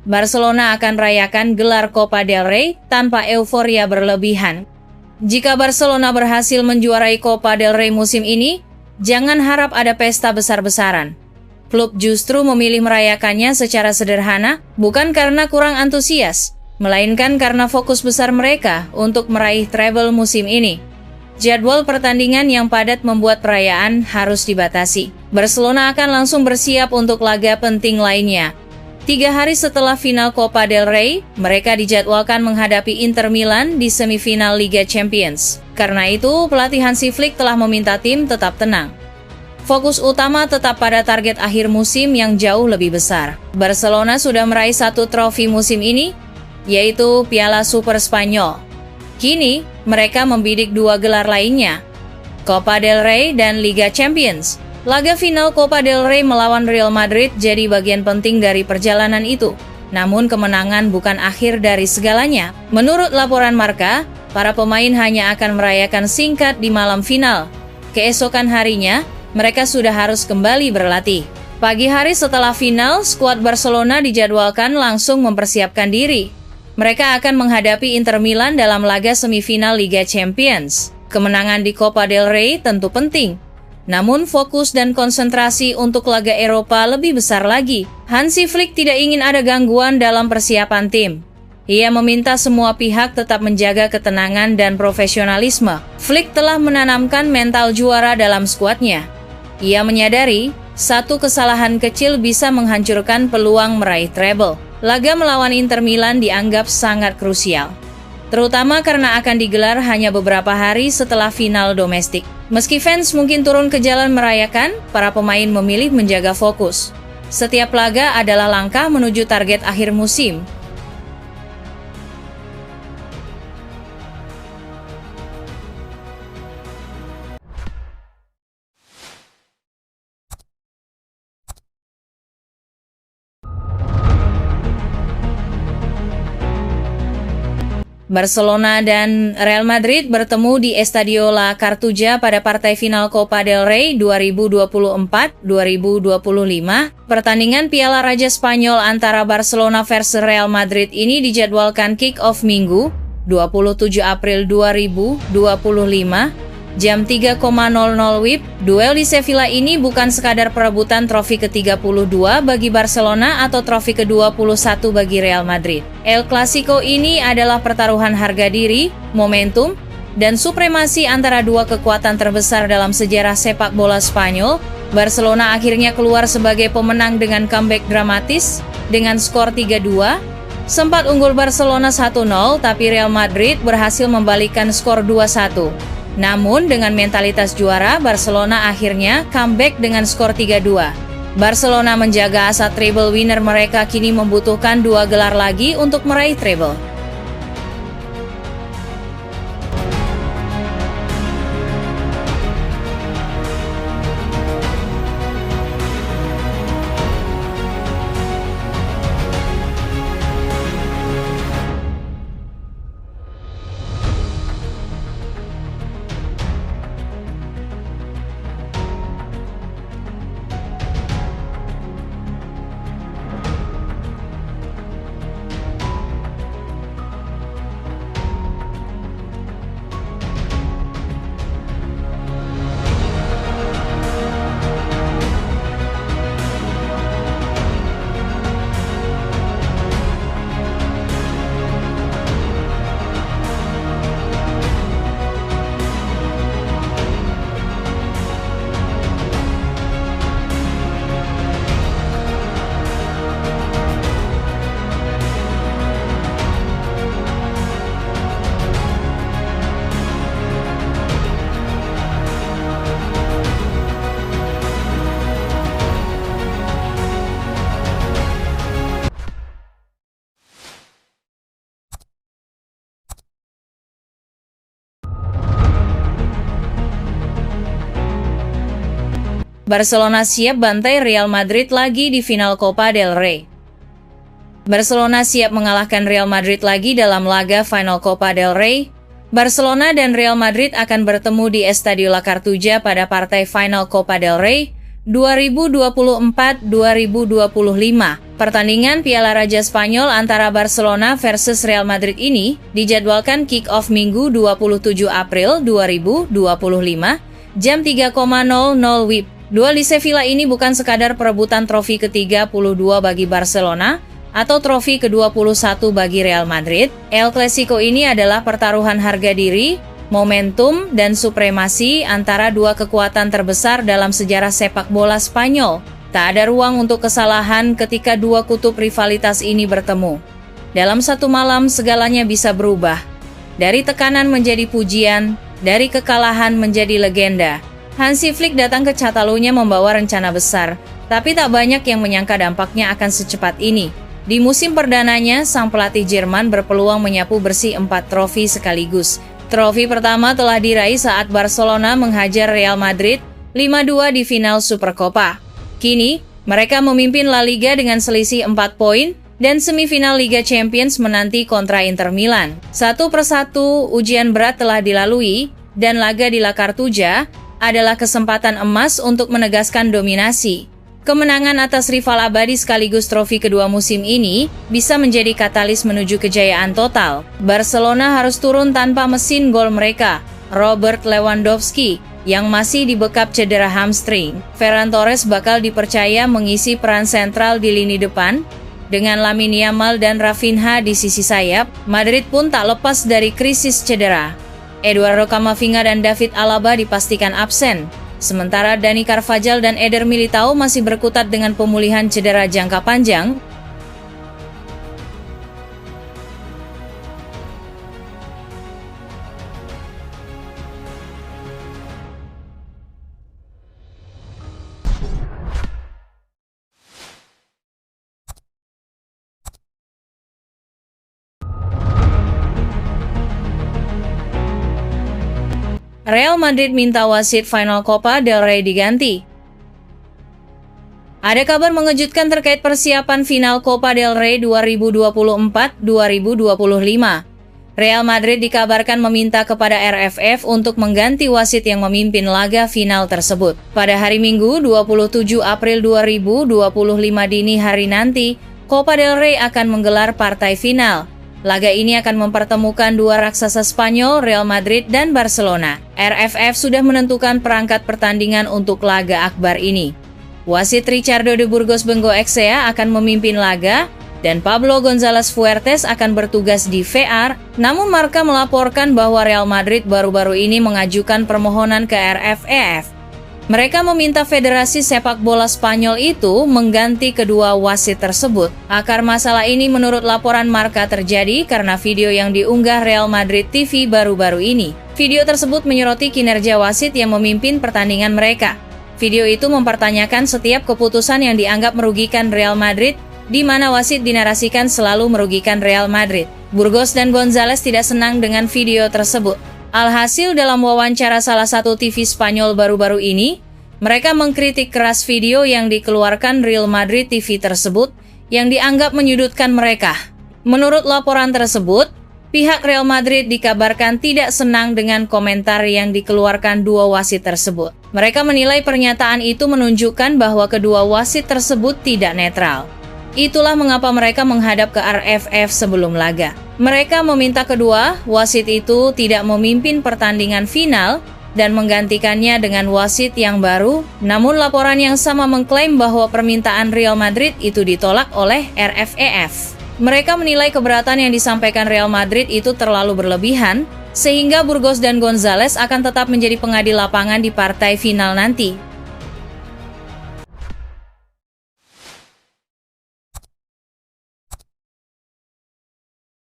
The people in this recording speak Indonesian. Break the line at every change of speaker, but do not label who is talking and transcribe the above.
Barcelona akan rayakan gelar Copa del Rey tanpa euforia berlebihan. Jika Barcelona berhasil menjuarai Copa del Rey musim ini, jangan harap ada pesta besar-besaran. Klub justru memilih merayakannya secara sederhana, bukan karena kurang antusias, melainkan karena fokus besar mereka untuk meraih treble musim ini. Jadwal pertandingan yang padat membuat perayaan harus dibatasi. Barcelona akan langsung bersiap untuk laga penting lainnya. 3 hari setelah final Copa del Rey, mereka dijadwalkan menghadapi Inter Milan di semifinal Liga Champions. Karena itu, pelatih Hansi Flick telah meminta tim tetap tenang. Fokus utama tetap pada target akhir musim yang jauh lebih besar. Barcelona sudah meraih 1 trofi musim ini, yaitu Piala Super Spanyol. Kini, mereka membidik 2 gelar lainnya, Copa del Rey dan Liga Champions. Laga final Copa del Rey melawan Real Madrid jadi bagian penting dari perjalanan itu. Namun kemenangan bukan akhir dari segalanya. Menurut laporan Marca, para pemain hanya akan merayakan singkat di malam final. Keesokan harinya, mereka sudah harus kembali berlatih. Pagi hari setelah final, skuad Barcelona dijadwalkan langsung mempersiapkan diri. Mereka akan menghadapi Inter Milan dalam laga semifinal Liga Champions. Kemenangan di Copa del Rey tentu penting. Namun fokus dan konsentrasi untuk laga Eropa lebih besar lagi. Hansi Flick tidak ingin ada gangguan dalam persiapan tim. Ia meminta semua pihak tetap menjaga ketenangan dan profesionalisme. Flick telah menanamkan mental juara dalam skuadnya. Ia menyadari, satu kesalahan kecil bisa menghancurkan peluang meraih treble. Laga melawan Inter Milan dianggap sangat krusial, terutama karena akan digelar hanya beberapa hari setelah final domestik. Meski fans mungkin turun ke jalan merayakan, para pemain memilih menjaga fokus. Setiap laga adalah langkah menuju target akhir musim. Barcelona dan Real Madrid bertemu di Estadio La Cartuja pada partai final Copa del Rey 2024-2025. Pertandingan Piala Raja Spanyol antara Barcelona versus Real Madrid ini dijadwalkan kick-off Minggu, 27 April 2025, jam 3.00 WIB. Duel di Sevilla ini bukan sekadar perebutan trofi ke-32 bagi Barcelona atau trofi ke-21 bagi Real Madrid. El Clasico ini adalah pertaruhan harga diri, momentum, dan supremasi antara dua kekuatan terbesar dalam sejarah sepak bola Spanyol. Barcelona akhirnya keluar sebagai pemenang dengan comeback dramatis dengan skor 3-2. Sempat unggul Barcelona 1-0, tapi Real Madrid berhasil membalikkan skor 2-1. Namun dengan mentalitas juara, Barcelona akhirnya comeback dengan skor 3-2. Barcelona menjaga asa treble winner mereka kini membutuhkan 2 gelar lagi untuk meraih treble. Barcelona siap bantai Real Madrid lagi di final Copa del Rey. Barcelona siap mengalahkan Real Madrid lagi dalam laga final Copa del Rey. Barcelona dan Real Madrid akan bertemu di Estadio La Cartuja pada partai final Copa del Rey 2024-2025. Pertandingan Piala Raja Spanyol antara Barcelona versus Real Madrid ini dijadwalkan kick-off Minggu 27 April 2025 jam 3.00 WIB. Duel di Sevilla ini bukan sekadar perebutan trofi ke-32 bagi Barcelona atau trofi ke-21 bagi Real Madrid. El Clasico ini adalah pertaruhan harga diri, momentum, dan supremasi antara dua kekuatan terbesar dalam sejarah sepak bola Spanyol. Tak ada ruang untuk kesalahan ketika dua kutub rivalitas ini bertemu. Dalam satu malam segalanya bisa berubah. Dari tekanan menjadi pujian, dari kekalahan menjadi legenda. Hansi Flick datang ke Catalunya membawa rencana besar, tapi tak banyak yang menyangka dampaknya akan secepat ini. Di musim perdananya, sang pelatih Jerman berpeluang menyapu bersih 4 trofi sekaligus. Trofi pertama telah diraih saat Barcelona menghajar Real Madrid 5-2 di final Supercopa. Kini, mereka memimpin La Liga dengan selisih 4 poin dan semifinal Liga Champions menanti kontra Inter Milan. Satu persatu ujian berat telah dilalui dan laga di La Cartuja adalah kesempatan emas untuk menegaskan dominasi. Kemenangan atas rival abadi sekaligus trofi kedua musim ini bisa menjadi katalis menuju kejayaan total. Barcelona harus turun tanpa mesin gol mereka, Robert Lewandowski, yang masih dibekap cedera hamstring. Ferran Torres bakal dipercaya mengisi peran sentral di lini depan. Dengan Lamine Yamal dan Rafinha di sisi sayap, Madrid pun tak lepas dari krisis cedera. Eduardo Camavinga dan David Alaba dipastikan absen. Sementara Dani Carvajal dan Eder Militao masih berkutat dengan pemulihan cedera jangka panjang. Real Madrid minta wasit final Copa del Rey diganti. Ada kabar mengejutkan terkait persiapan final Copa del Rey 2024-2025. Real Madrid dikabarkan meminta kepada RFF untuk mengganti wasit yang memimpin laga final tersebut. Pada hari Minggu 27 April 2025 dini hari nanti, Copa del Rey akan menggelar partai final. Laga ini akan mempertemukan dua raksasa Spanyol, Real Madrid dan Barcelona. RFF sudah menentukan perangkat pertandingan untuk laga akbar ini. Wasit Richardo de Burgos Bengoechea akan memimpin laga, dan Pablo González Fuertes akan bertugas di VAR. Namun Marca melaporkan bahwa Real Madrid baru-baru ini mengajukan permohonan ke RFF. Mereka meminta Federasi Sepak Bola Spanyol itu mengganti kedua wasit tersebut. Akar masalah ini menurut laporan Marca terjadi karena video yang diunggah Real Madrid TV baru-baru ini. Video tersebut menyoroti kinerja wasit yang memimpin pertandingan mereka. Video itu mempertanyakan setiap keputusan yang dianggap merugikan Real Madrid, di mana wasit dinarasikan selalu merugikan Real Madrid. Burgos dan González tidak senang dengan video tersebut. Alhasil dalam wawancara salah satu TV Spanyol baru-baru ini, mereka mengkritik keras video yang dikeluarkan Real Madrid TV tersebut yang dianggap menyudutkan mereka. Menurut laporan tersebut, pihak Real Madrid dikabarkan tidak senang dengan komentar yang dikeluarkan dua wasit tersebut. Mereka menilai pernyataan itu menunjukkan bahwa kedua wasit tersebut tidak netral. Itulah mengapa mereka menghadap ke RFF sebelum laga. Mereka meminta kedua wasit itu tidak memimpin pertandingan final dan menggantikannya dengan wasit yang baru. Namun laporan yang sama mengklaim bahwa permintaan Real Madrid itu ditolak oleh RFEF. Mereka menilai keberatan yang disampaikan Real Madrid itu terlalu berlebihan, sehingga Burgos dan González akan tetap menjadi pengadil lapangan di partai final nanti.